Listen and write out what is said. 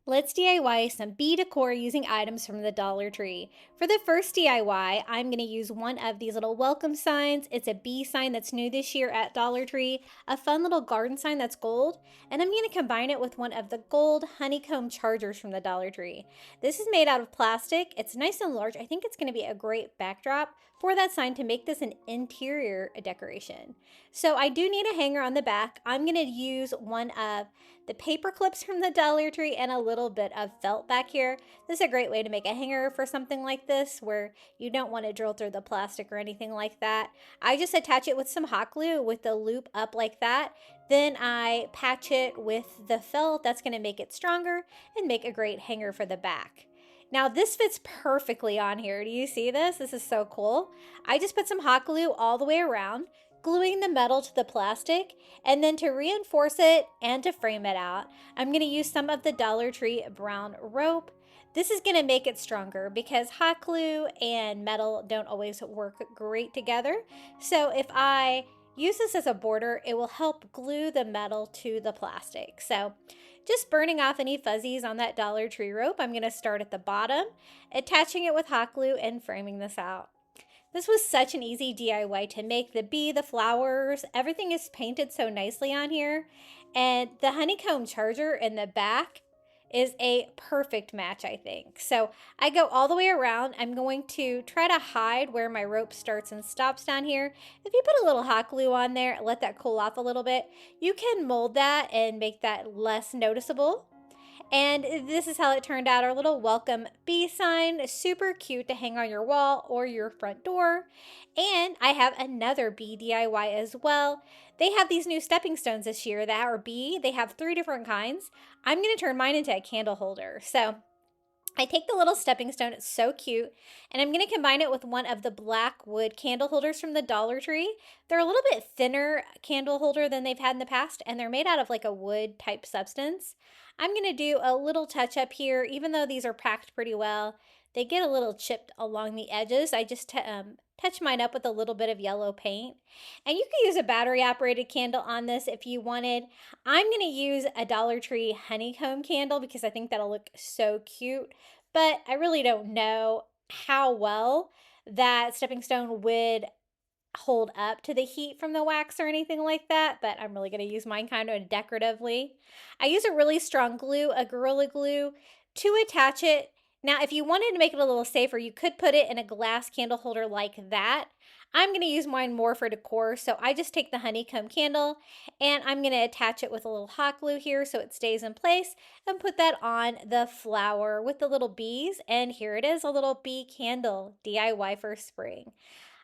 Let's DIY some bee decor using items from the Dollar Tree. For the first DIY, I'm going to use one of these little welcome signs. It's a bee sign that's new this year at Dollar Tree, a fun little garden sign that's gold, and I'm going to combine it with one of the gold honeycomb chargers from the Dollar Tree. This is made out of plastic. It's nice and large. I think it's going to be a great backdrop for that sign to make this an interior decoration. So I do need a hanger on the back. I'm going to use one of the paper clips from the Dollar Tree and a little bit of felt back here. This is a great way to make a hanger for something like this where you don't want to drill through the plastic or anything like that. I just attach it with some hot glue with the loop up like that. Then I patch it with the felt. That's going to make it stronger and make a great hanger for the back. Now this fits perfectly on here. Do you see this? This is so cool. I just put some hot glue all the way around, gluing the metal to the plastic, and then to reinforce it and to frame it out, I'm going to use some of the Dollar Tree brown rope. This is going to make it stronger because hot glue and metal don't always work great together. So if I use this as a border, it will help glue the metal to the plastic. So just burning off any fuzzies on that Dollar Tree rope, I'm going to start at the bottom, attaching it with hot glue and framing this out. This was such an easy DIY to make. The bee, the flowers, everything is painted so nicely on here. And the honeycomb charger in the back is a perfect match, I think. So I go all the way around. I'm going to try to hide where my rope starts and stops down here. If you put a little hot glue on there, let that cool off a little bit, you can mold that and make that less noticeable. And this is how it turned out, our little welcome bee sign. Super cute to hang on your wall or your front door. And I have another bee DIY as well. They have these new stepping stones this year that are bee. They have 3 different kinds. I'm going to turn mine into a candle holder. So I take the little stepping stone, it's so cute, and I'm going to combine it with one of the black wood candle holders from the Dollar Tree. They're a little bit thinner candle holder than they've had in the past, and they're made out of like a wood type substance. I'm going to do a little touch up here, even though these are packed pretty well. They get a little chipped along the edges. I just touch mine up with a little bit of yellow paint. And you can use a battery operated candle on this if you wanted. I'm going to use a Dollar Tree honeycomb candle because I think that'll look so cute, but I really don't know how well that stepping stone would hold up to the heat from the wax or anything like that, but I'm really going to use mine kind of decoratively. I use a really strong glue, a Gorilla Glue, to attach it. Now, if you wanted to make it a little safer, you could put it in a glass candle holder like that. I'm going to use mine more for decor, so I just take the honeycomb candle and I'm going to attach it with a little hot glue here so it stays in place and put that on the flower with the little bees. And here it is, a little bee candle DIY for spring.